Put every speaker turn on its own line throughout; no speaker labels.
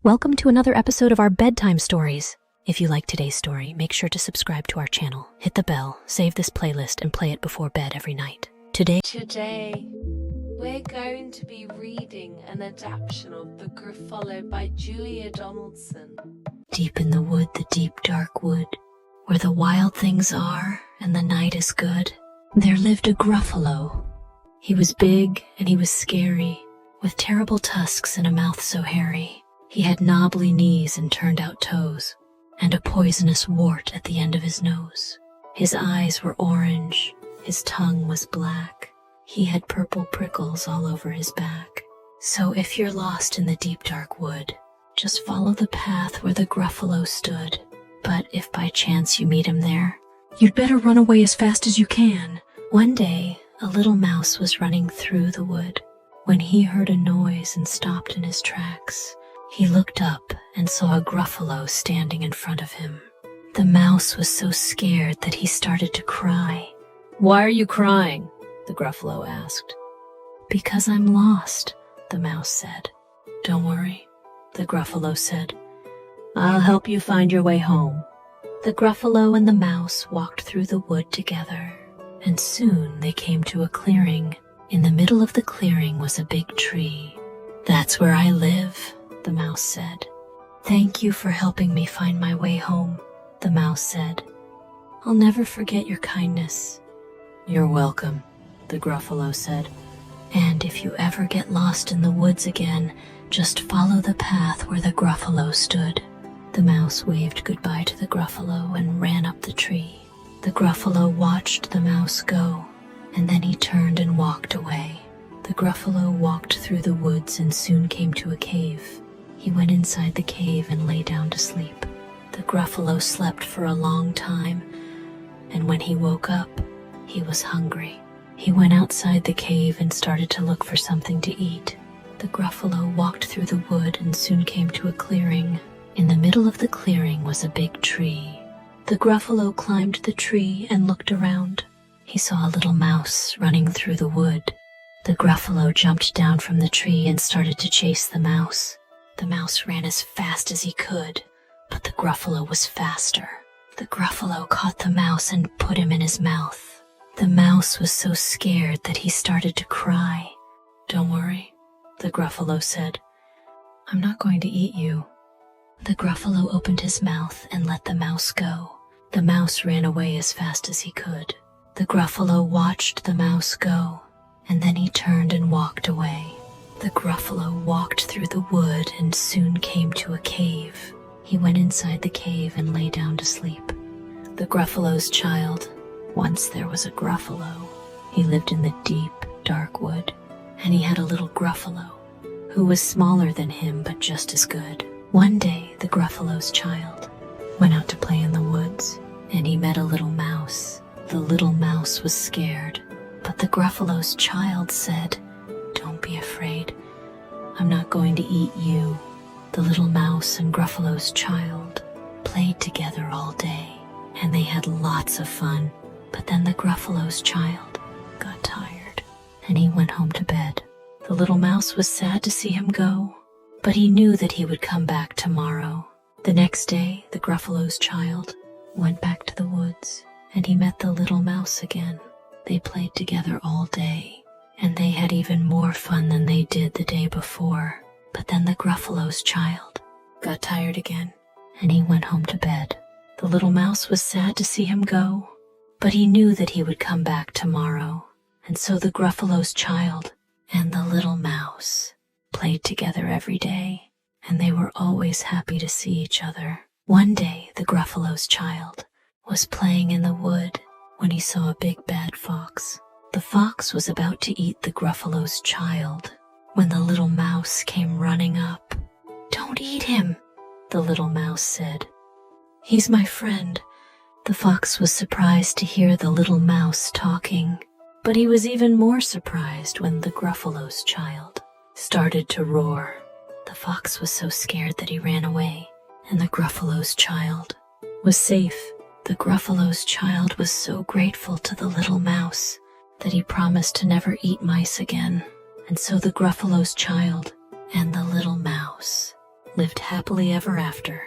Welcome to another episode of our bedtime stories. If you like today's story, make sure to subscribe to our channel, hit the bell, save this playlist, and play it before bed every night. Today,
we're going to be reading an adaption of The Gruffalo by Julia Donaldson.
Deep in the wood, the deep dark wood, where the wild things are and the night is good, there lived a Gruffalo. He was big and he was scary, with terrible tusks and a mouth so hairy. He had knobbly knees and turned-out toes, and a poisonous wart at the end of his nose. His eyes were orange, his tongue was black. He had purple prickles all over his back. So if you're lost in the deep dark wood, just follow the path where the Gruffalo stood. But if by chance you meet him there, you'd better run away as fast as you can. One day, a little mouse was running through the wood when he heard a noise and stopped in his tracks. He looked up and saw a Gruffalo standing in front of him. The mouse was so scared that he started to cry. "Why are you crying?" the Gruffalo asked. "Because I'm lost," the mouse said. "Don't worry," the Gruffalo said. "I'll help you find your way home." The Gruffalo and the mouse walked through the wood together, and soon they came to a clearing. In the middle of the clearing was a big tree. "That's where I live," the mouse said. "Thank you for helping me find my way home," the mouse said. "I'll never forget your kindness." "You're welcome," the Gruffalo said. "And if you ever get lost in the woods again, just follow the path where the Gruffalo stood." The mouse waved goodbye to the Gruffalo and ran up the tree. The Gruffalo watched the mouse go, and then he turned and walked away. The Gruffalo walked through the woods and soon came to a cave. He went inside the cave and lay down to sleep. The Gruffalo slept for a long time, and when he woke up, he was hungry. He went outside the cave and started to look for something to eat. The Gruffalo walked through the wood and soon came to a clearing. In the middle of the clearing was a big tree. The Gruffalo climbed the tree and looked around. He saw a little mouse running through the wood. The Gruffalo jumped down from the tree and started to chase the mouse. The mouse ran as fast as he could, but the Gruffalo was faster. The Gruffalo caught the mouse and put him in his mouth. The mouse was so scared that he started to cry. "Don't worry," the Gruffalo said. "I'm not going to eat you." The Gruffalo opened his mouth and let the mouse go. The mouse ran away as fast as he could. The Gruffalo watched the mouse go, and then he turned and walked away. The Gruffalo walked through the wood and soon came to a cave. He went inside the cave and lay down to sleep. The Gruffalo's child. Once there was a Gruffalo. He lived in the deep, dark wood, and he had a little Gruffalo, who was smaller than him but just as good. One day, the Gruffalo's child went out to play in the woods, and he met a little mouse. The little mouse was scared, but the Gruffalo's child said, "Don't be afraid. I'm not going to eat you." The little mouse and Gruffalo's child played together all day, and they had lots of fun. But then the Gruffalo's child got tired, and he went home to bed. The little mouse was sad to see him go, but he knew that he would come back tomorrow. The next day, the Gruffalo's child went back to the woods, and he met the little mouse again. They played together all day, and they had even more fun than they did the day before. But then the Gruffalo's child got tired again, and he went home to bed. The little mouse was sad to see him go, but he knew that he would come back tomorrow. And so the Gruffalo's child and the little mouse played together every day, and they were always happy to see each other. One day, the Gruffalo's child was playing in the wood when he saw a big bad fox. The fox was about to eat the Gruffalo's child when the little mouse came running up. "Don't eat him," the little mouse said. "He's my friend." The fox was surprised to hear the little mouse talking, but he was even more surprised when the Gruffalo's child started to roar. The fox was so scared that he ran away, and the Gruffalo's child was safe. The Gruffalo's child was so grateful to the little mouse that he promised to never eat mice again. And so the Gruffalo's child and the little mouse lived happily ever after.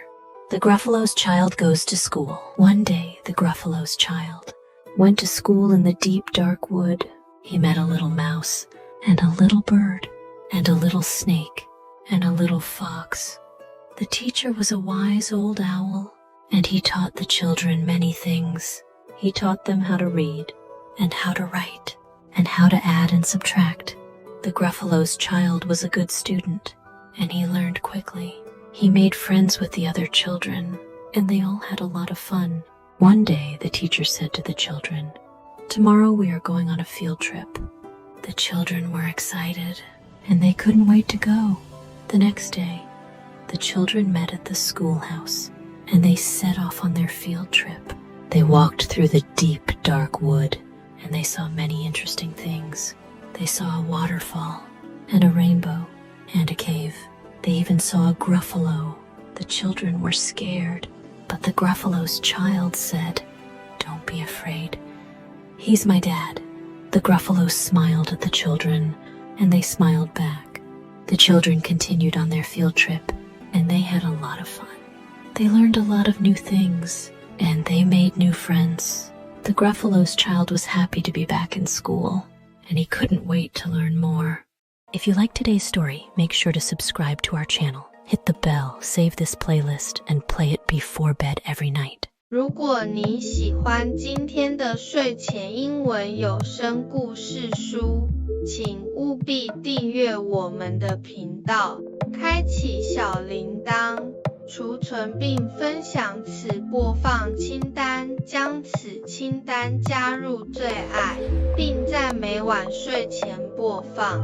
The Gruffalo'schild goes to school. One day, the Gruffalo'schild went to school in the deep dark wood. He met a little mouse, and a little bird, and a little snake, and a little fox. The teacher was a wise old owl, and he taught the children many things. He taught them how to read, and how to write, and how to add and subtract. The Gruffalo'schild was a good student, and he learned quickly. He made friends with the other children, and they all had a lot of fun. One day, the teacher said to the children, "Tomorrow we are going on a field trip." The children were excited, and they couldn't wait to go. The next day, the children met at the schoolhouse, and they set off on their field trip. They walked through the deep, dark wood, and they saw many interesting things. They saw a waterfall, and a rainbow, and a cave. They even saw a Gruffalo. The children were scared, but the Gruffalo'schild said, "Don't be afraid. He's my dad." The Gruffalo smiled at the children, and they smiled back. The children continued on their field trip, and they had a lot of fun. They learned a lot of new things, and they made new friends. The Gruffalo'schild was happy to be back in school, and he couldn't wait to learn more. If you like today's story, make sure to subscribe to our channel, hit the bell, save this playlist, and play it before bed every night.
如果你喜欢今天的睡前英文有声故事书，请务必订阅我们的频道，开启小铃铛，储存并分享此播放清单，将此清单加入最爱，并在每晚睡前播放。